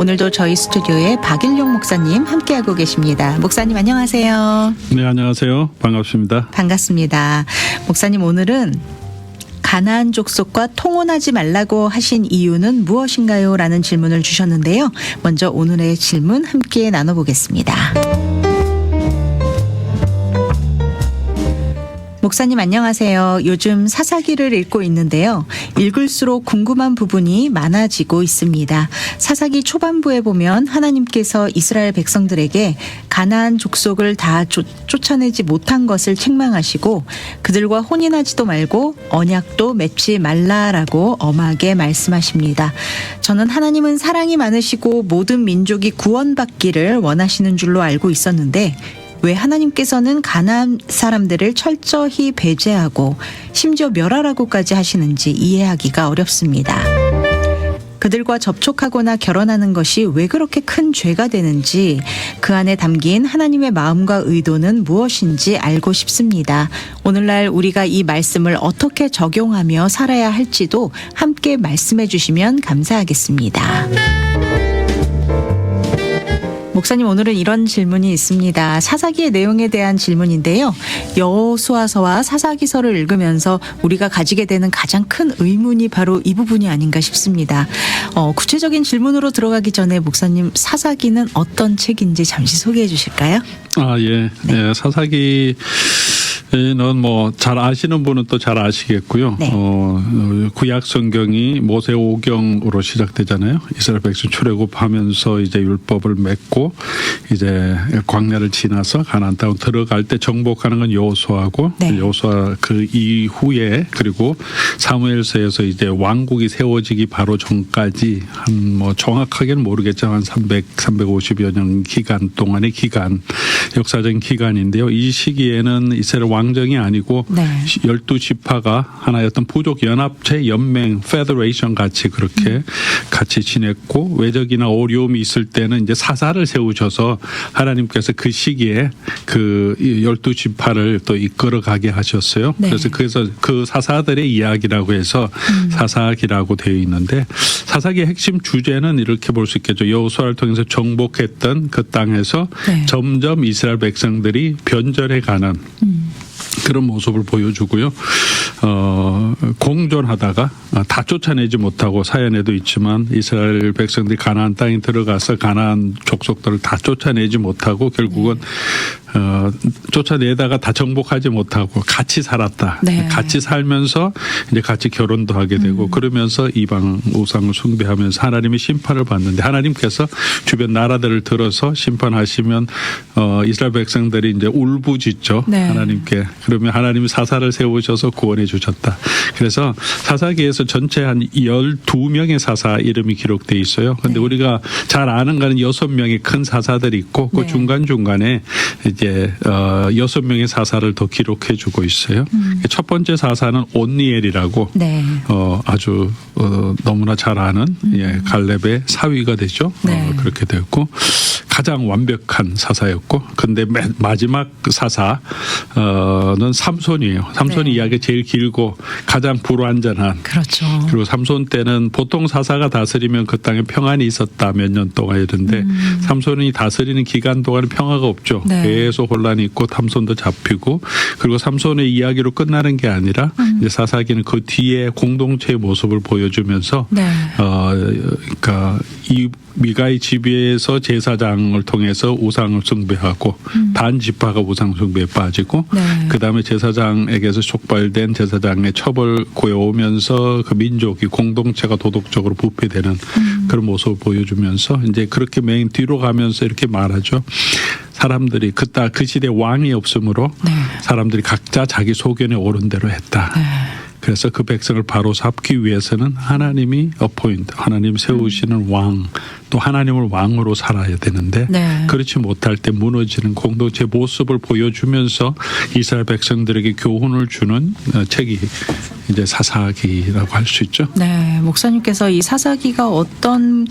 오늘도 저희 스튜디오에 박일용 목사님 함께하고 계십니다. 목사님 안녕하세요. 네, 안녕하세요. 반갑습니다. 반갑습니다. 목사님 오늘은 가나안 족속과 통혼하지 말라고 하신 이유는 무엇인가요? 라는 질문을 주셨는데요. 먼저 오늘의 질문 함께 나눠보겠습니다. 목사님 안녕하세요. 요즘 사사기를 읽고 있는데요. 읽을수록 궁금한 부분이 많아지고 있습니다. 사사기 초반부에 보면 하나님께서 이스라엘 백성들에게 가나안 족속을 다 쫓아내지 못한 것을 책망하시고 그들과 혼인하지도 말고 언약도 맺지 말라라고 엄하게 말씀하십니다. 저는 하나님은 사랑이 많으시고 모든 민족이 구원받기를 원하시는 줄로 알고 있었는데 왜 하나님께서는 가나안 사람들을 철저히 배제하고 심지어 멸하라고까지 하시는지 이해하기가 어렵습니다. 그들과 접촉하거나 결혼하는 것이 왜 그렇게 큰 죄가 되는지 그 안에 담긴 하나님의 마음과 의도는 무엇인지 알고 싶습니다. 오늘날 우리가 이 말씀을 어떻게 적용하며 살아야 할지도 함께 말씀해 주시면 감사하겠습니다. 목사님 오늘은 이런 질문이 있습니다. 사사기의 내용에 대한 질문인데요. 여호수아서와 사사기서를 읽으면서 우리가 가지게 되는 가장 큰 의문이 바로 이 부분이 아닌가 싶습니다. 구체적인 질문으로 들어가기 전에 목사님 사사기는 어떤 책인지 잠시 소개해 주실까요? 예. 네. 네, 사사기는 뭐 잘 아시는 분은 또 잘 아시겠고요. 네. 구약 성경이 모세 오경으로 시작되잖아요. 이스라엘 백성 출애굽하면서 이제 율법을 맺고 이제 광야를 지나서 가나안 땅 들어갈 때 정복하는 건 여호수아고 네. 여호수아 그 이후에 그리고 사무엘서에서 이제 왕국이 세워지기 바로 전까지 한 뭐 정확하게는 모르겠지만 350여 년 기간 동안의 기간 역사적인 기간인데요. 이 시기에는 이스라엘 왕정이 아니고 네. 12지파가 하나의 어떤 부족 연합체 연맹 페더레이션 같이 그렇게 같이 지냈고 외적이나 어려움이 있을 때는 이제 사사를 세우셔서 하나님께서 그 시기에 그 12지파를 또 이끌어가게 하셨어요. 네. 그래서 그 사사들의 이야기라고 해서 사사기라고 되어 있는데 사사기의 핵심 주제는 이렇게 볼 수 있겠죠. 여호수아를 통해서 정복했던 그 땅에서 네. 점점 이스라엘 백성들이 변절해가는 그런 모습을 보여주고요. 공존하다가 다 쫓아내지 못하고 사연에도 있지만 이스라엘 백성들이 가나안 땅에 들어가서 가나안 족속들을 다 쫓아내지 못하고 결국은 쫓아내다가 다 정복하지 못하고 같이 살았다. 네. 같이 살면서 이제 같이 결혼도 하게 되고 그러면서 이방 우상을 숭배하면서 하나님의 심판을 받는데 하나님께서 주변 나라들을 들어서 심판하시면 이스라엘 백성들이 이제 울부짖죠. 네. 하나님께. 그러면 하나님이 사사를 세우셔서 구원해 주셨다. 그래서 사사기에서 전체 한 12명의 사사 이름이 기록돼 있어요. 그런데 네. 우리가 잘 아는 거는 6명의 큰 사사들이 있고 그 네. 중간중간에 이제 6명의 사사를 더 기록해 주고 있어요. 첫 번째 사사는 온니엘이라고 네. 아주 너무나 잘 아는 갈렙의 사위가 되죠. 네. 그렇게 되었고 가장 완벽한 사사였고 근데 마지막 사사는 삼손이에요. 삼손이 네. 이야기가 제일 길고 가장 불완전한 그렇죠. 그리고 삼손 때는 보통 사사가 다스리면 그 땅에 평안이 있었다 몇 년 동안 이런데 삼손이 다스리는 기간 동안은 평화가 없죠. 네. 계속 혼란이 있고 삼손도 잡히고 그리고 삼손의 이야기로 끝나는 게 아니라 이제 사사기는 그 뒤에 공동체의 모습을 보여주면서 네. 그러니까 이 미가의 지배에서 제사장을 통해서 우상을 숭배하고 단 지파가 우상 숭배에 빠지고 네. 그다음에 제사장에게서 촉발된 제사장의 처벌 고여오면서 그 민족이 공동체가 도덕적으로 부패되는 그런 모습을 보여주면서 이제 그렇게 맨 뒤로 가면서 이렇게 말하죠. 사람들이 그 시대 왕이 없으므로 네. 사람들이 각자 자기 소견에 옳은 대로 했다. 네. 그래서 그 백성을 바로 잡기 위해서는 하나님이 하나님 세우시는 왕, 또 하나님을 왕으로 살아야 되는데 네. 그렇지 못할 때 무너지는 공동체 모습을 보여주면서 이스라엘 백성들에게 교훈을 주는 책이 이제 사사기라고 할 수 있죠. 네, 목사님께서 이 사사기가 어떤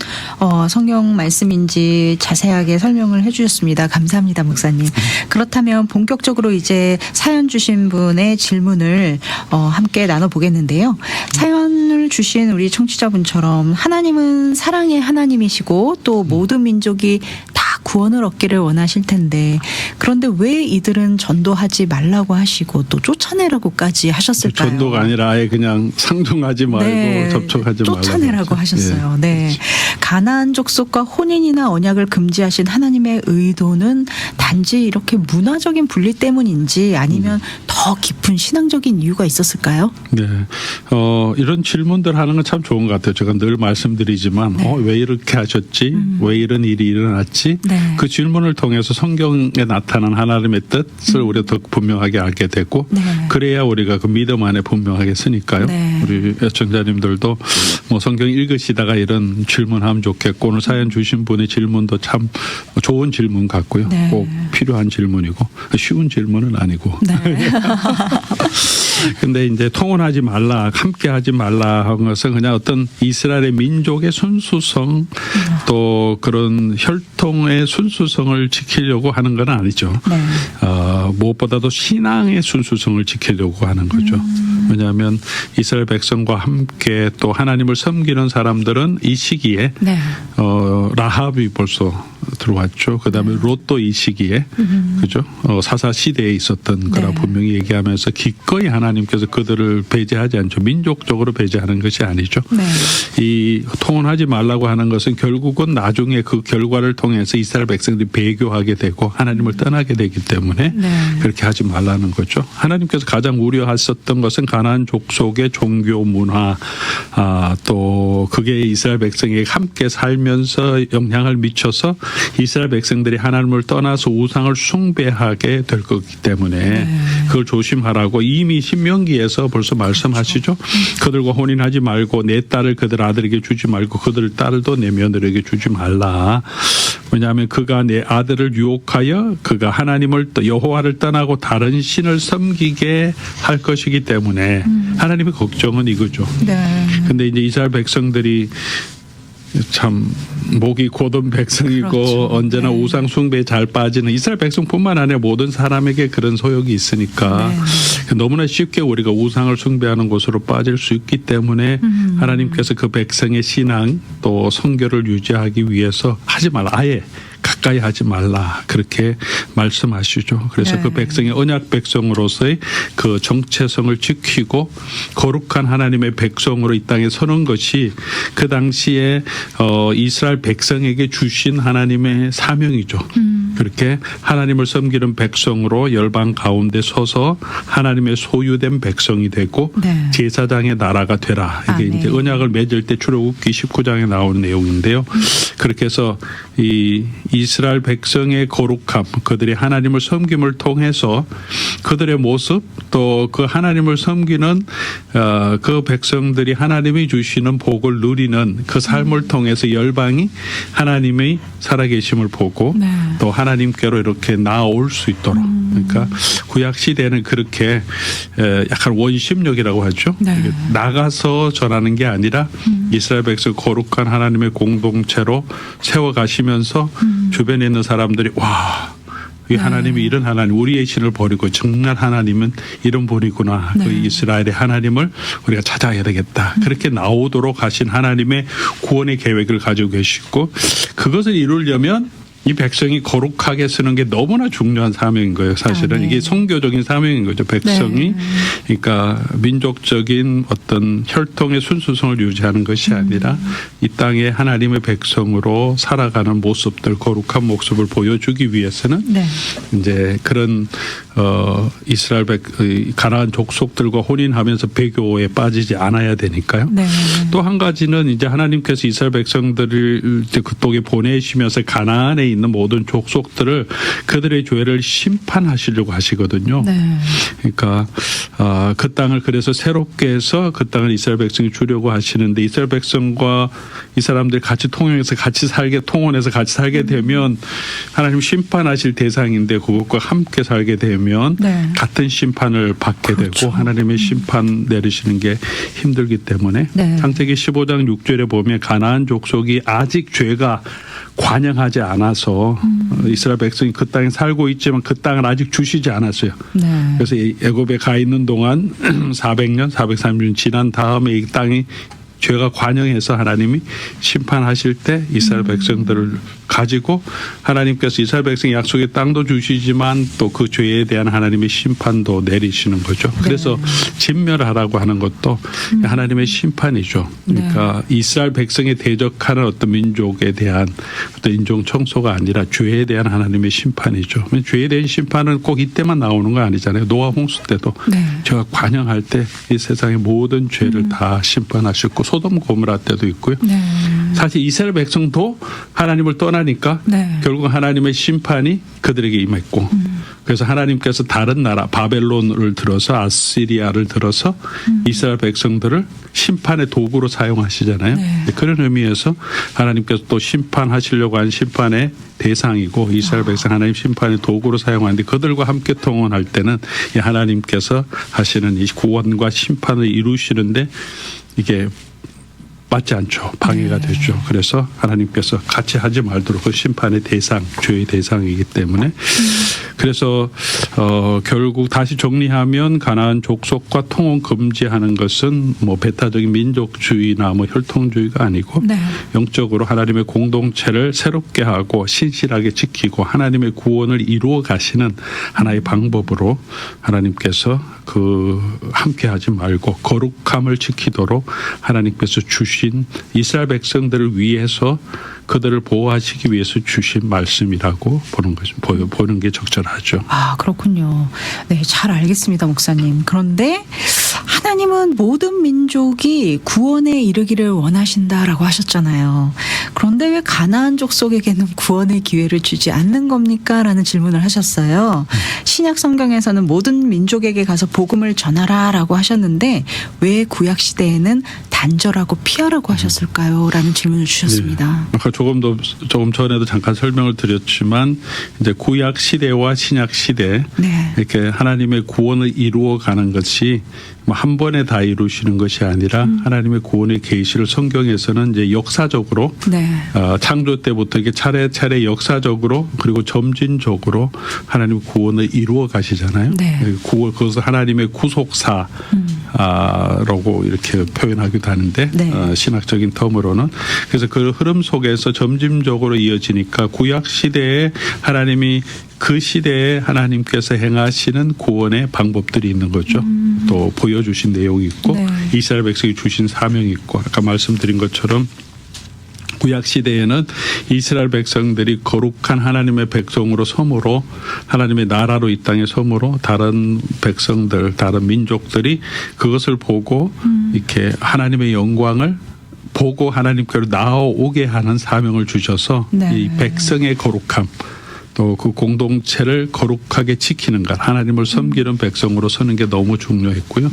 성경 말씀인지 자세하게 설명을 해주셨습니다. 감사합니다, 목사님. 그렇다면 본격적으로 이제 사연 주신 분의 질문을 함께 나눠보겠는데요. 사연을 주신 우리 청취자분처럼 하나님은 사랑의 하나님이시고 또 모든 민족이 다 구원을 얻기를 원하실 텐데 그런데 왜 이들은 전도하지 말라고 하시고 또 쫓아내라고까지 하셨을까요? 전도가 아니라 아예 그냥 상종하지 말고 네, 접촉하지 말라고 쫓아내라고 하셨어요. 네. 가나안 족속과 혼인이나 언약을 금지하신 하나님의 의도는 단지 이렇게 문화적인 분리 때문인지 아니면 더 깊은 신앙적인 이유가 있었을까요? 네. 이런 질문들 하는 건 참 좋은 것 같아요. 제가 늘 말씀드리지만 네. 왜 이렇게 하셨지? 왜 이런 일이 일어났지? 네. 그 질문을 통해서 성경에 나타난 하나님의 뜻을 우리가 더 분명하게 알게 되고 네. 그래야 우리가 그 믿음 안에 분명하게 쓰니까요. 네. 우리 애청자님들도 뭐 성경 읽으시다가 이런 질문하면 좋겠고 오늘 사연 주신 분의 질문도 참 좋은 질문 같고요. 네. 꼭 필요한 질문이고 쉬운 질문은 아니고. 네. 근데 이제 통혼하지 말라, 함께 하지 말라 한 것은 그냥 어떤 이스라엘의 민족의 순수성 또 그런 혈통의 순수성을 지키려고 하는 건 아니죠. 네. 무엇보다도 신앙의 순수성을 지키려고 하는 거죠. 왜냐하면 이스라엘 백성과 함께 또 하나님을 섬기는 사람들은 이 시기에 네. 라합이 벌써 들어왔죠. 그다음에 롯도 이 시기에 그죠? 사사 시대에 있었던 거라 네. 분명히 얘기하면서 기꺼이 하나님께서 그들을 배제하지 않죠. 민족적으로 배제하는 것이 아니죠. 네. 이 통혼하지 말라고 하는 것은 결국은 나중에 그 결과를 통해서 이스라엘 백성들이 배교하게 되고 하나님을 떠나게 되기 때문에 네. 그렇게 하지 말라는 거죠. 하나님께서 가장 우려하셨던 것은 가나안 족속의 종교 문화 또 그게 이스라엘 백성에게 함께 살면서 영향을 미쳐서 이스라엘 백성들이 하나님을 떠나서 우상을 숭배하게 될 거기 때문에 그걸 조심하라고 이미 신명기에서 벌써 말씀하시죠. 그들과 혼인하지 말고 내 딸을 그들 아들에게 주지 말고 그들 딸도 내 며느리에게 주지 말라. 왜냐하면 그가 내 아들을 유혹하여 그가 하나님을 여호와를 떠나고 다른 신을 섬기게 할 것이기 때문에 하나님의 걱정은 이거죠. 네. 근데 이제 이스라엘 백성들이 참 목이 곧은 백성이고 그렇죠. 언제나 네. 우상 숭배에 잘 빠지는 이스라엘 백성뿐만 아니라 모든 사람에게 그런 소욕이 있으니까 너무나 쉽게 우리가 우상을 숭배하는 곳으로 빠질 수 있기 때문에 하나님께서 그 백성의 신앙 또 성결을 유지하기 위해서 하지 말라 아예 가까이 하지 말라 그렇게 말씀하시죠. 그래서 네. 그 백성의 언약 백성으로서의 그 정체성을 지키고 거룩한 하나님의 백성으로 이 땅에 서는 것이 그 당시에 이스라엘 백성에게 주신 하나님의 사명이죠. 그렇게 하나님을 섬기는 백성으로 열방 가운데 서서 하나님의 소유된 백성이 되고 네. 제사장의 나라가 되라. 이게 아멘. 이제 언약을 맺을 때 출애굽기 19장에 나오는 내용인데요. 그렇게 해서 이 이스라엘 백성의 거룩함, 그들이 하나님을 섬김을 통해서 그들의 모습 또 그 하나님을 섬기는 그 백성들이 하나님이 주시는 복을 누리는 그 삶을 통해서 열방이 하나님의 살아계심을 보고 네. 또 하나님께로 이렇게 나아올 수 있도록 그러니까 구약 시대는 그렇게 약간 원심력이라고 하죠. 네. 나가서 전하는 게 아니라 이스라엘 백성 거룩한 하나님의 공동체로 세워가시면서 주변에 있는 사람들이 와 이 하나님이 이런 하나님 우리의 신을 버리고 정말 하나님은 이런 분이구나. 네. 그 이스라엘의 하나님을 우리가 찾아야 되겠다. 그렇게 나오도록 하신 하나님의 구원의 계획을 가지고 계시고 그것을 이루려면 이 백성이 거룩하게 쓰는 게 너무나 중요한 사명인 거예요. 사실은 네. 이게 선교적인 사명인 거죠. 백성이 그러니까 민족적인 어떤 혈통의 순수성을 유지하는 것이 아니라 이 땅에 하나님의 백성으로 살아가는 모습들, 거룩한 모습을 보여주기 위해서는 네. 이제 그런 이스라엘 가나안 족속들과 혼인하면서 배교에 빠지지 않아야 되니까요. 네. 또 한 가지는 이제 하나님께서 이스라엘 백성들을 그쪽에 보내시면서 가나안에 있는 모든 족속들을 그들의 죄를 심판하시려고 하시거든요. 네. 그러니까 그 땅을 그래서 새롭게 해서 그 땅을 이스라엘 백성이 주려고 하시는데 이스라엘 백성과 이 사람들이 같이 통용해서 통혼해서 같이 살게 되면 하나님 심판하실 대상인데 그것과 함께 살게 되면 네. 같은 심판을 받게 그렇죠. 되고 하나님의 심판 내리시는 게 힘들기 때문에 네. 창세기 15장 6절에 보면 가나안 족속이 아직 죄가 관영하지 않아서 이스라엘 백성이 그 땅에 살고 있지만 그 땅을 아직 주시지 않았어요. 네. 그래서 애굽에 가 있는 동안 400년, 430년 지난 다음에 이 땅이 죄가 관영해서 하나님이 심판하실 때 이스라엘 백성들을 가지고 하나님께서 이스라엘 백성이 약속의 땅도 주시지만 또 그 죄에 대한 하나님의 심판도 내리시는 거죠. 그래서 진멸하라고 하는 것도 하나님의 심판이죠. 그러니까 이스라엘 백성에 대적하는 어떤 민족에 대한 어떤 인종 청소가 아니라 죄에 대한 하나님의 심판이죠. 죄에 대한 심판은 꼭 이때만 나오는 거 아니잖아요. 노아 홍수 때도 죄가 관영할 때 이 세상의 모든 죄를 다 심판하셨고 소돔 고모라 때도 있고요. 사실 이스라엘 백성도 하나님을 떠나니까 결국 하나님의 심판이 그들에게 임했고 그래서 하나님께서 다른 나라 바벨론을 들어서 아시리아를 들어서 이스라엘 백성들을 심판의 도구로 사용하시잖아요. 그런 의미에서 하나님께서 또 심판하시려고 한 심판의 대상이고 이스라엘 백성 하나님 심판의 도구로 사용하는데 그들과 함께 통혼할 때는 이 하나님께서 하시는 이 구원과 심판을 이루시는데 이게 맞지 않죠. 방해가 되죠. 그래서 하나님께서 같이 하지 말도록 그 심판의 대상, 죄의 대상이기 때문에 그래서 결국 다시 정리하면 가나안 족속과 통혼 금지하는 것은 뭐 배타적인 민족주의나 뭐 혈통주의가 아니고 영적으로 하나님의 공동체를 새롭게 하고 신실하게 지키고 하나님의 구원을 이루어 가시는 하나의 방법으로 하나님께서 함께 하지 말고 거룩함을 지키도록 하나님께서 주신 이스라엘 백성들을 위해서 그들을 보호하시기 위해서 주신 말씀이라고 보는 게 적절하죠. 아, 그렇군요. 네, 잘 알겠습니다, 목사님. 그런데 하나님은 모든 민족이 구원에 이르기를 원하신다라고 하셨잖아요. 그런데 왜 가나안 족속에게는 구원의 기회를 주지 않는 겁니까? 라는 질문을 하셨어요. 신약 성경에서는 모든 민족에게 가서 복음을 전하라라고 하셨는데 왜 구약 시대에는 단절하고 피하라고 하셨을까요? 라는 질문을 주셨습니다. 네. 조금 전에도 잠깐 설명을 드렸지만 이제 구약 시대와 신약 시대 이렇게 하나님의 구원을 이루어가는 것이 뭐 한 번에 다 이루시는 것이 아니라 하나님의 구원의 계시를 성경에서는 이제 역사적으로 창조 때부터 이게 차례차례 역사적으로 그리고 점진적으로 하나님 구원을 이루어 가시잖아요. 그것을 하나님의 구속사라고 이렇게 표현하기도 하는데 신학적인 텀으로는 그래서 그 흐름 속에서 점진적으로 이어지니까 구약 시대에 하나님이 그 시대에 하나님께서 행하시는 구원의 방법들이 있는 거죠. 또 보여주신 내용이 있고 이스라엘 백성이 주신 사명이 있고 아까 말씀드린 것처럼 구약 시대에는 이스라엘 백성들이 거룩한 하나님의 백성으로 섬으로 하나님의 나라로 이 땅에 섬으로 다른 백성들 다른 민족들이 그것을 보고 이렇게 하나님의 영광을 보고 하나님께로 나아오게 하는 사명을 주셔서 이 백성의 거룩함 또 그 공동체를 거룩하게 지키는 것, 하나님을 섬기는 백성으로 서는 게 너무 중요했고요.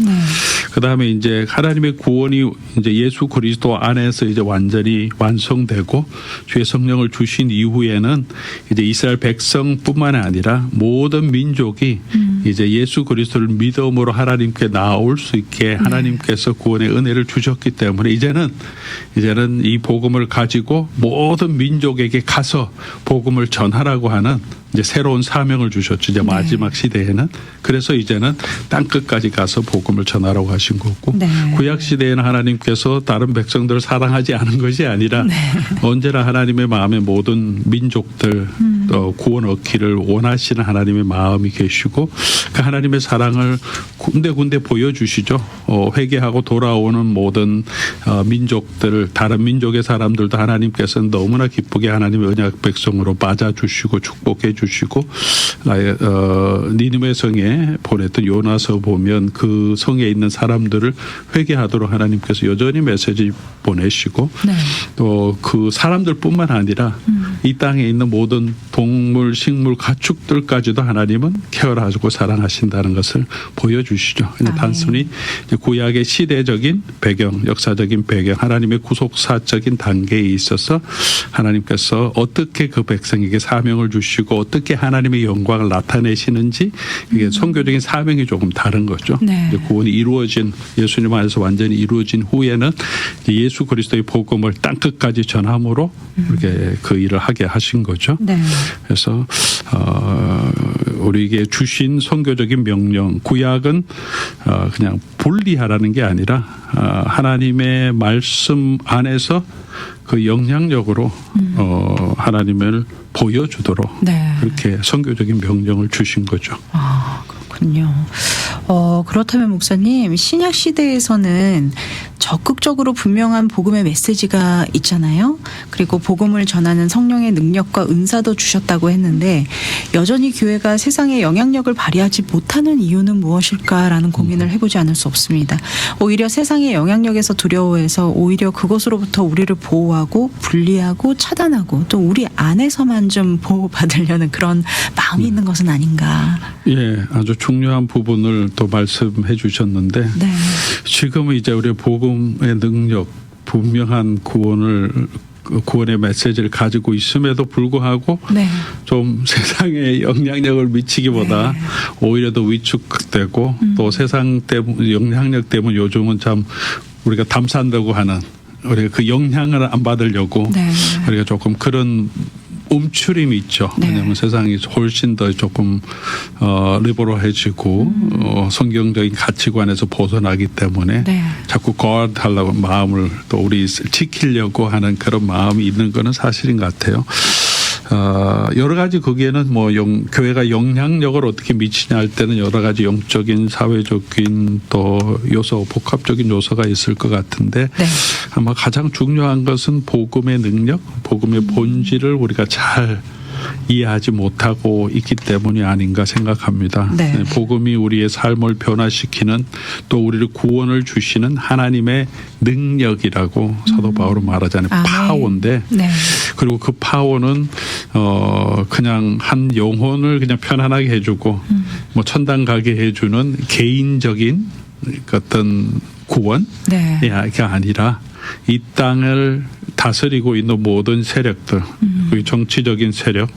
그 다음에 이제 하나님의 구원이 이제 예수 그리스도 안에서 이제 완전히 완성되고 주의 성령을 주신 이후에는 이제 이스라엘 백성뿐만 아니라 모든 민족이 이제 예수 그리스도를 믿음으로 하나님께 나올 수 있게 하나님께서 구원의 은혜를 주셨기 때문에 이제는 이 복음을 가지고 모든 민족에게 가서 복음을 전하라고 하는 이제 새로운 사명을 주셨죠. 이제 마지막 시대에는. 그래서 이제는 땅끝까지 가서 복음을 전하라고 하신 거고 구약 시대에는 하나님께서 다른 백성들을 사랑하지 않은 것이 아니라 언제나 하나님의 마음에 모든 민족들 구원 얻기를 원하시는 하나님의 마음이 계시고 그 하나님의 사랑을 군데군데 보여주시죠. 회개하고 돌아오는 모든 민족들 다른 민족의 사람들도 하나님께서는 너무나 기쁘게 하나님의 언약 백성으로 맞아주시고 축복해 주시고 니느웨 성에 보냈던 요나서 보면 그 성에 있는 사람들을 회개하도록 하나님께서 여전히 메시지 보내시고 또 그 사람들뿐만 아니라 이 땅에 있는 모든 동물, 식물, 가축들까지도 하나님은 케어하시고 사랑하신다는 것을 보여주시죠. 단순히 구약의 시대적인 배경, 역사적인 배경, 하나님의 구속사적인 단계에 있어서 하나님께서 어떻게 그 백성에게 사명을 주시고 어떻게 하나님의 영광을 나타내시는지 이게 선교적인 사명이 조금 다른 거죠. 이제 구원이 이루어진 예수님 안에서 완전히 이루어진 후에는 예수 그리스도의 복음을 땅끝까지 전함으로 이렇게 그 일을 하게 하신 거죠. 그래서 우리에게 주신 선교적인 명령, 구약은 그냥 분리하라는 게 아니라 하나님의 말씀 안에서 그 영향력으로 하나님을 보여주도록 네. 그렇게 선교적인 명령을 주신 거죠. 아, 그렇군요. 그렇다면 목사님, 신약 시대에서는 적극적으로 분명한 복음의 메시지가 있잖아요. 그리고 복음을 전하는 성령의 능력과 은사도 주셨다고 했는데 여전히 교회가 세상에 영향력을 발휘하지 못하는 이유는 무엇일까라는 고민을 해보지 않을 수 없습니다. 오히려 세상의 영향력에서 두려워해서 오히려 그것으로부터 우리를 보호하고 분리하고 차단하고 또 우리 안에서만 좀 보호받으려는 그런 마음이 있는 것은 아닌가. 예, 아주 중요한 부분을 또 말씀해 주셨는데 네. 지금은 이제 우리 복음의 능력, 분명한 구원의 메시지를 가지고 있음에도 불구하고 네. 좀 세상에 영향력을 미치기보다 네. 오히려 더 위축되고 또 세상 때문에 영향력 때문에 요즘은 참 우리가 담산다고 하는 우리가 그 영향을 안 받으려고 네. 우리가 조금 그런 움츠림이 있죠. 네. 왜냐하면 세상이 훨씬 더 조금 리버럴해지고 성경적인 가치관에서 벗어나기 때문에 네. 자꾸 거하려고 마음을 또 우리 지키려고 하는 그런 마음이 있는 거는 사실인 것 같아요. 여러 가지 거기에는 뭐 교회가 영향력을 어떻게 미치냐 할 때는 여러 가지 영적인, 사회적인 또 요소, 복합적인 요소가 있을 것 같은데 네. 아마 가장 중요한 것은 복음의 능력, 복음의 본질을 우리가 잘 이해하지 못하고 있기 때문이 아닌가 생각합니다. 네. 복음이 우리의 삶을 변화시키는 또 우리를 구원을 주시는 하나님의 능력이라고 사도 바울은 말하잖아요. 아멘. 파워인데 네. 그리고 그 파워는 그냥 한 영혼을 그냥 편안하게 해주고 뭐 천당 가게 해주는 개인적인 어떤 구원이 네. 아니라 이 땅을 다스리고 있는 모든 세력들, 그 정치적인 세력,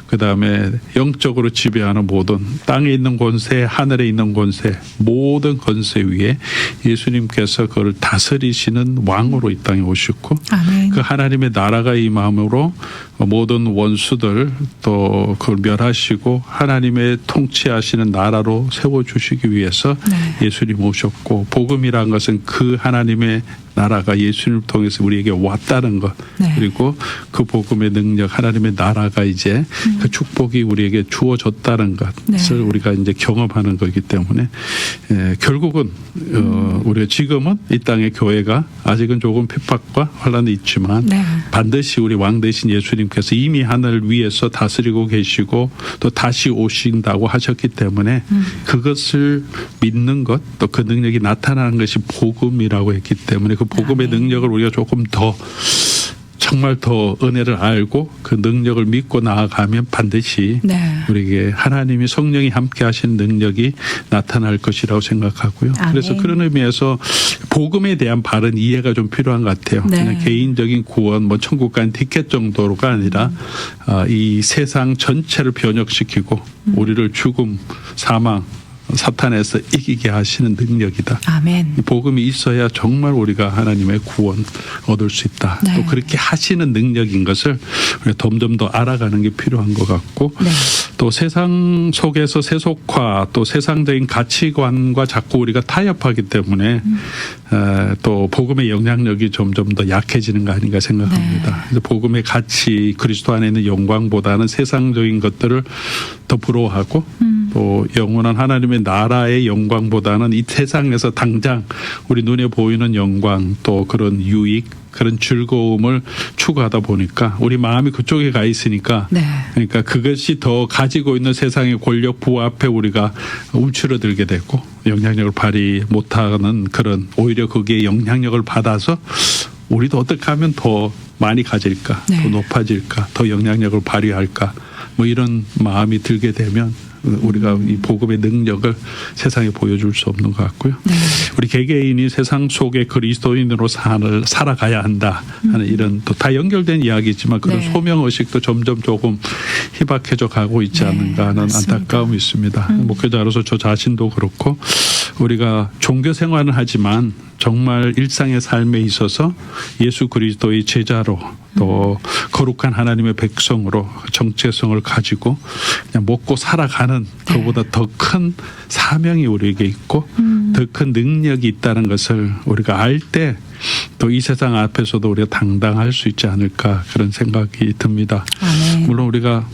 그 다음에 영적으로 지배하는 모든 땅에 있는 권세, 하늘에 있는 권세, 모든 권세 위에 예수님께서 그걸 다스리시는 왕으로 이 땅에 오셨고 아멘. 그 하나님의 나라가 임함으로 모든 원수들 또 그걸 멸하시고 하나님의 통치하시는 나라로 세워주시기 위해서 네. 예수님 오셨고 복음이라는 것은 그 하나님의 나라가 예수님을 통해서 우리에게 왔다는 것 네. 그리고 그 복음의 능력 하나님의 나라가 이제 그 축복이 우리에게 주어졌다는 것을 네. 우리가 이제 경험하는 거기 때문에 결국은 우리가 지금은 이 땅의 교회가 아직은 조금 핍박과 환란이 있지만 네. 반드시 우리 왕 되신 예수님께서 이미 하늘 위에서 다스리고 계시고 또 다시 오신다고 하셨기 때문에 그것을 믿는 것 또 그 능력이 나타나는 것이 복음이라고 했기 때문에 그 복음의 능력을 우리가 조금 더 정말 더 은혜를 알고 그 능력을 믿고 나아가면 반드시 네. 우리에게 하나님이 성령이 함께 하시는 능력이 나타날 것이라고 생각하고요. 아멘. 그래서 그런 의미에서 복음에 대한 바른 이해가 좀 필요한 것 같아요. 네. 그냥 개인적인 구원, 뭐 천국 간 티켓 정도가 아니라 이 세상 전체를 변혁시키고 우리를 죽음, 사망, 사탄에서 이기게 하시는 능력이다. 아멘. 이 복음이 있어야 정말 우리가 하나님의 구원 얻을 수 있다. 네. 또 그렇게 하시는 능력인 것을 우리가 점점 더 알아가는 게 필요한 것 같고 네. 또 세상 속에서 세속화 또 세상적인 가치관과 자꾸 우리가 타협하기 때문에 또 복음의 영향력이 점점 더 약해지는 거 아닌가 생각합니다. 네. 그래서 복음의 가치 그리스도 안에 있는 영광보다는 세상적인 것들을 더 부러워하고 또 영원한 하나님의 나라의 영광보다는 이 세상에서 당장 우리 눈에 보이는 영광 또 그런 유익 그런 즐거움을 추구하다 보니까 우리 마음이 그쪽에 가 있으니까 네. 그러니까 그것이 더 가지고 있는 세상의 권력 부호 앞에 우리가 움츠러들게 되고 영향력을 발휘 못하는 그런 오히려 거기에 영향력을 받아서 우리도 어떻게 하면 더 많이 가질까 네. 더 높아질까 더 영향력을 발휘할까 뭐 이런 마음이 들게 되면 우리가 이 복음의 능력을 세상에 보여줄 수 없는 것 같고요. 네. 우리 개개인이 세상 속에 그리스도인으로 살아가야 한다 하는 이런 또 다 연결된 이야기지만 그런 네. 소명의식도 점점 조금 희박해져 가고 있지 네, 않는가 하는 맞습니다. 안타까움이 있습니다. 목회자로서 저 자신도 그렇고 우리가 종교 생활은 하지만 정말 일상의 삶에 있어서 예수 그리스도의 제자로 또 거룩한 하나님의 백성으로 정체성을 가지고 그냥 먹고 살아가는 그보다 더 큰 사명이 우리에게 있고 더 큰 능력이 있다는 것을 우리가 알 때 또 이 세상 앞에서도 우리가 당당할 수 있지 않을까 그런 생각이 듭니다. 아멘. 물론 우리가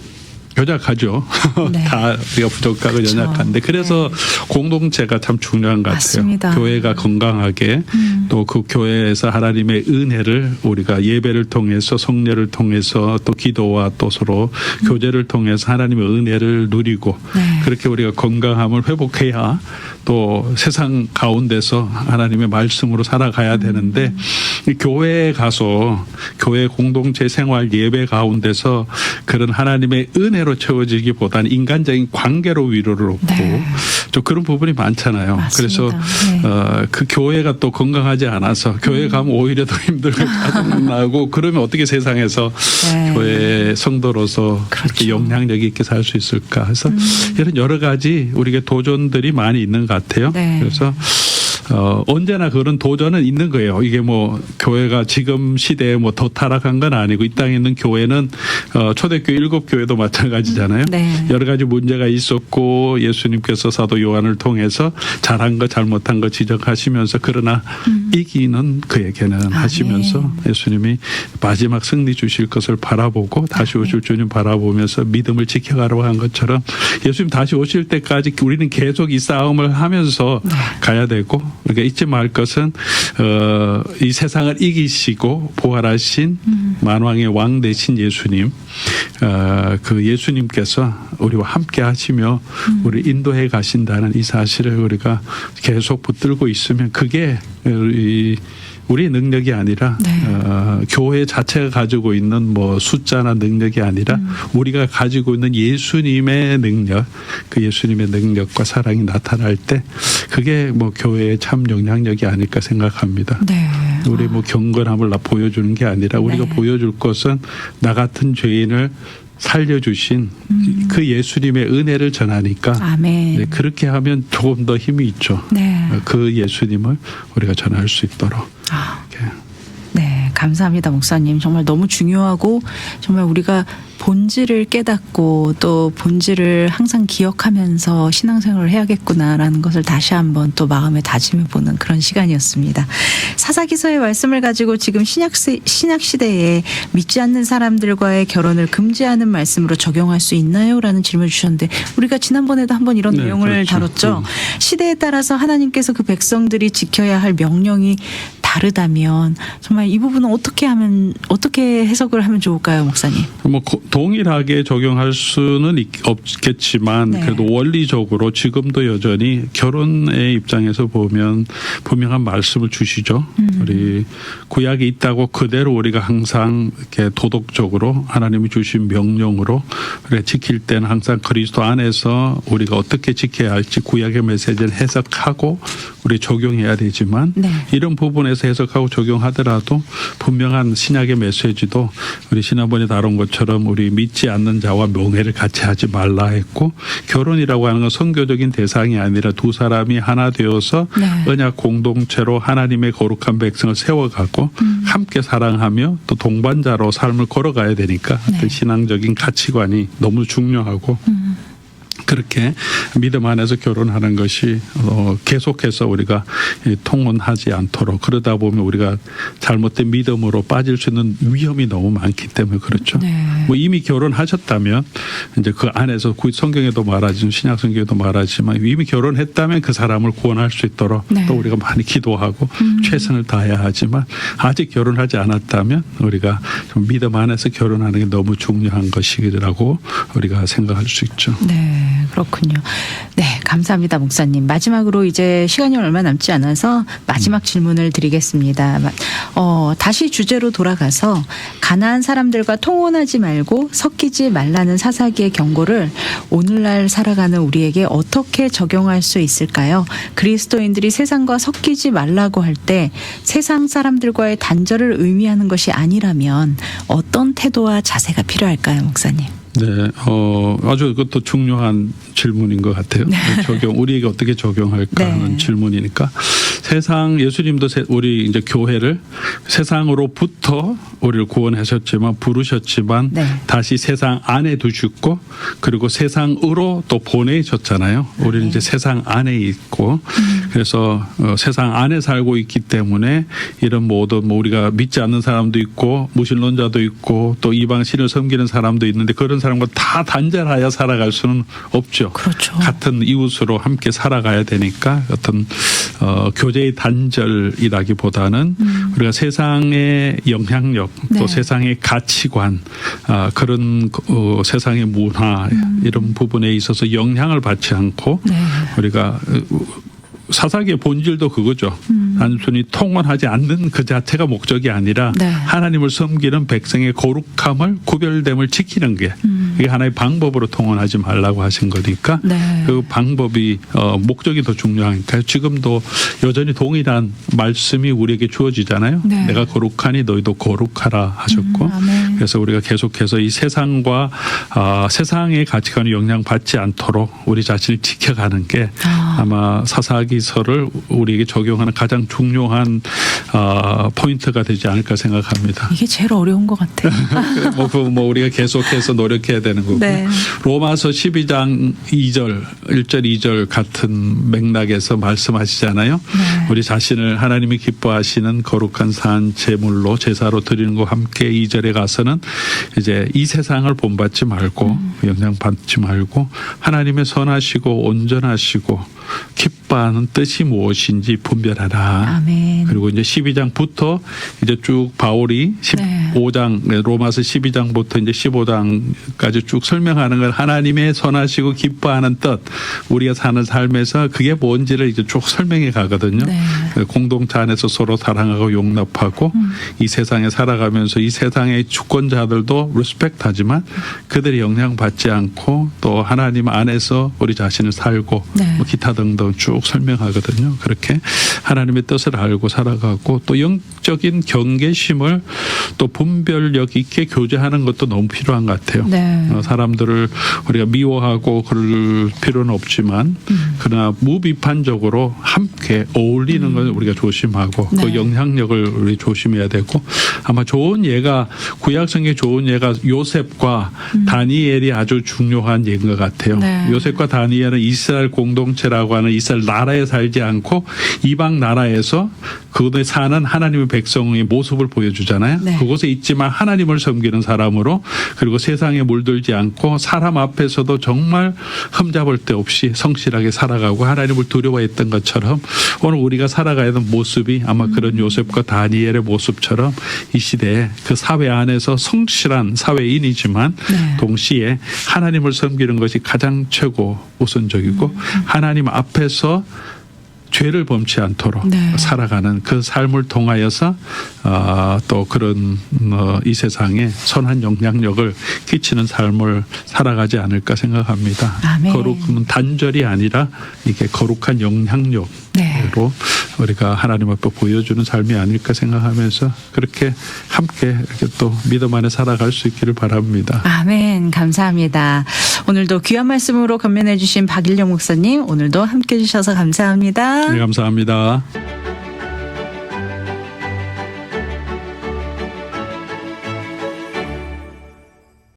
연약하죠. 네. 다 우리가 부족하고 그렇죠. 연약한데 그래서 공동체가 참 중요한 것 맞습니다. 같아요. 교회가 건강하게 또 그 교회에서 하나님의 은혜를 우리가 예배를 통해서 성례를 통해서 또 기도와 또 서로 교제를 통해서 하나님의 은혜를 누리고 네. 그렇게 우리가 건강함을 회복해야 또 세상 가운데서 하나님의 말씀으로 살아가야 되는데 이 교회에 가서 교회 공동체 생활 예배 가운데서 그런 하나님의 은혜로 채워지기보다는 인간적인 관계로 위로를 얻고 네. 좀 그런 부분이 많잖아요. 맞습니다. 그래서 네. 그 교회가 또 건강하지 않아서 교회 가면 오히려 더 힘들고 짜증나고 그러면 어떻게 세상에서 네. 교회 성도로서 그렇게 그렇죠. 영향력 있게 살 수 있을까 해서 이런 여러 가지 우리에게 도전들이 많이 있는 것 같아요. 네. 그래서 언제나 그런 도전은 있는 거예요. 이게 뭐 교회가 지금 시대에 뭐 더 타락한 건 아니고 이 땅에 있는 교회는 초대교회 7교회도 마찬가지잖아요. 네. 여러 가지 문제가 있었고 예수님께서 사도 요한을 통해서 잘한 거 잘못한 거 지적하시면서 그러나 이기는 그에게는 하시면서 예수님이 마지막 승리 주실 것을 바라보고 다시 오실 주님 바라보면서 믿음을 지켜가라고 한 것처럼 예수님 다시 오실 때까지 우리는 계속 이 싸움을 하면서 가야 되고 우리가 잊지 말 것은 이 세상을 이기시고 부활하신 만왕의 왕 되신 예수님 그 예수님께서 우리와 함께 하시며 우리 인도해 가신다는 이 사실을 우리가 계속 붙들고 있으면 그게 우리의 능력이 아니라 교회 자체가 가지고 있는 뭐 숫자나 능력이 아니라 우리가 가지고 있는 예수님의 능력, 그 예수님의 능력과 사랑이 나타날 때 그게 뭐 교회의 참 영향력이 아닐까 생각합니다. 네. 우리 뭐 경건함을 보여주는 게 아니라 우리가 보여줄 것은 나 같은 죄인을 살려주신 그 예수님의 은혜를 전하니까 아멘. 네, 그렇게 하면 조금 더 힘이 있죠. 네. 그 예수님을 우리가 전할 수 있도록. 이렇게. 네, 감사합니다, 목사님. 정말 너무 중요하고 정말 우리가 본질을 깨닫고 또 본질을 항상 기억하면서 신앙생활을 해야겠구나라는 것을 다시 한번 또 마음에 다짐해보는 그런 시간이었습니다. 사사기서의 말씀을 가지고 지금 신약 시대에 믿지 않는 사람들과의 결혼을 금지하는 말씀으로 적용할 수 있나요? 라는 질문을 주셨는데 우리가 지난번에도 한번 이런 네, 내용을 그렇죠. 다뤘죠. 시대에 따라서 하나님께서 그 백성들이 지켜야 할 명령이 다르다면 정말 이 부분은 어떻게 해석을 하면 좋을까요, 목사님? 뭐 동일하게 적용할 수는 없겠지만 그래도 원리적으로 지금도 여전히 결혼의 입장에서 보면 분명한 말씀을 주시죠. 우리 구약이 있다고 그대로 우리가 항상 이렇게 도덕적으로 하나님이 주신 명령으로 우리가 지킬 때는 항상 그리스도 안에서 우리가 어떻게 지켜야 할지 구약의 메시지를 해석하고 우리 적용해야 되지만 이런 부분에서 해석하고 적용하더라도 분명한 신약의 메시지도 우리 지난번에 다룬 것처럼 우리 믿지 않는 자와 명예를 같이 하지 말라 했고 결혼이라고 하는 건 선교적인 대상이 아니라 두 사람이 하나 되어서 언약 공동체로 하나님의 거룩한 백성을 세워가고 함께 사랑하며 또 동반자로 삶을 걸어가야 되니까 그 신앙적인 가치관이 너무 중요하고 그렇게 믿음 안에서 결혼하는 것이 계속해서 우리가 통혼하지 않도록 그러다 보면 우리가 잘못된 믿음으로 빠질 수 있는 위험이 너무 많기 때문에 그렇죠. 뭐 이미 결혼하셨다면 이제 그 안에서 성경에도 말하지만 신약 성경에도 말하지만 이미 결혼했다면 그 사람을 구원할 수 있도록 또 우리가 많이 기도하고 최선을 다해야 하지만 아직 결혼하지 않았다면 우리가 좀 믿음 안에서 결혼하는 게 너무 중요한 것이라고 우리가 생각할 수 있죠. 네. 그렇군요. 네, 감사합니다, 목사님. 마지막으로 이제 시간이 얼마 남지 않아서 마지막 질문을 드리겠습니다. 다시 주제로 돌아가서 가나안 사람들과 통혼하지 말고 섞이지 말라는 사사기의 경고를 오늘날 살아가는 우리에게 어떻게 적용할 수 있을까요? 그리스도인들이 세상과 섞이지 말라고 할 때 세상 사람들과의 단절을 의미하는 것이 아니라면 어떤 태도와 자세가 필요할까요, 목사님? 네, 아주 그것도 중요한 질문인 것 같아요. 우리에게 어떻게 적용할까 하는 질문이니까 세상 예수님도 우리 이제 교회를 세상으로부터 우리를 구원하셨지만 부르셨지만 네. 다시 세상 안에 두셨고 그리고 세상으로 또 보내셨잖아요. 우리는 이제 세상 안에 있고 그래서 세상 안에 살고 있기 때문에 이런 모든 우리가 믿지 않는 사람도 있고 무신론자도 있고 또 이방 신을 섬기는 사람도 있는데 그런 사람과 다 단절하여 살아갈 수는 없죠. 그렇죠. 같은 이웃으로 함께 살아가야 되니까 어떤 교제의 단절이라기보다는 우리가 세상의 영향력 또 네. 세상의 가치관 그런 세상의 문화 이런 부분에 있어서 영향을 받지 않고 네. 우리가 사사기의 본질도 그거죠. 단순히 통원하지 않는 그 자체가 목적이 아니라 네. 하나님을 섬기는 백성의 거룩함을 구별됨을 지키는 게 이게 하나의 방법으로 통원하지 말라고 하신 거니까 네. 그 방법이 목적이 더 중요하니까요. 지금도 여전히 동일한 말씀이 우리에게 주어지잖아요. 네. 내가 거룩하니 너희도 거룩하라 하셨고 아멘. 그래서 우리가 계속해서 이 세상과 세상의 가치관에 영향받지 않도록 우리 자신을 지켜가는 게 아마 사사기서를 우리에게 적용하는 가장 중요한 포인트가 되지 않을까 생각합니다. 이게 제일 어려운 것 같아요. 뭐 우리가 계속해서 노력해야 되는 거고 네. 로마서 12장 2절 1절 2절 같은 맥락에서 말씀하시잖아요. 네. 우리 자신을 하나님이 기뻐하시는 거룩한 산 제물로 제사로 드리는 것과 함께 2절에 가서는 이제 이 세상을 본받지 말고 영향받지 말고 하나님의 선하시고 온전하시고 기뻐하는 뜻이 무엇인지 분별하라. 아멘. 그리고 이제 12장부터 이제 쭉 바울이 15장 로마서 12장부터 이제 15장까지 쭉 설명하는 걸 하나님의 선하시고 기뻐하는 뜻 우리가 사는 삶에서 그게 뭔지를 이제 쭉 설명해 가거든요. 네. 공동체 안에서 서로 사랑하고 용납하고 이 세상에 살아가면서 이 세상의 주권자들도 리스펙트하지만 그들이 영향받지 않고 또 하나님 안에서 우리 자신을 살고 네. 뭐 기타 등등 쭉 설명하거든요. 그렇게 하나님의 뜻을 알고 살아가고 또 영적인 경계심을 또 분별력 있게 교제하는 것도 너무 필요한 것 같아요. 네. 사람들을 우리가 미워하고 그럴 필요는 없지만 그러나 무비판적으로 함께 어울리는 걸 우리가 조심하고 네. 그 영향력을 우리 조심해야 되고 아마 좋은 예가 구약성의 좋은 예가 요셉과 다니엘이 아주 중요한 예인 것 같아요. 네. 요셉과 다니엘은 이스라엘 공동체라고 하는 이스라엘 나라에 살지 않고 이방 나라에서 그곳에 사는 하나님의 백성의 모습을 보여주잖아요. 네. 그곳에 있지만 하나님을 섬기는 사람으로 그리고 세상에 물들지 않고 사람 앞에서도 정말 흠잡을 데 없이 성실하게 살아가고 하나님을 두려워했던 것처럼 오늘 우리가 살아가야 하는 모습이 아마 그런 요셉과 다니엘의 모습처럼 이 시대에 그 사회 안에서 성실한 사회인이지만 네. 동시에 하나님을 섬기는 것이 가장 최고 우선적이고 하나님 앞에서 죄를 범치 않도록 네. 살아가는 그 삶을 통하여서 또 그런 이 세상에 선한 영향력을 끼치는 삶을 살아가지 않을까 생각합니다. 아멘. 거룩은 단절이 아니라 이게 거룩한 영향력으로 네. 우리가 하나님 앞에 보여주는 삶이 아닐까 생각하면서 그렇게 함께 이렇게 또 믿음 안에 살아갈 수 있기를 바랍니다. 아멘. 감사합니다. 오늘도 귀한 말씀으로 건면해 주신 박일용 목사님 오늘도 함께 해주셔서 감사합니다. 네, 감사합니다.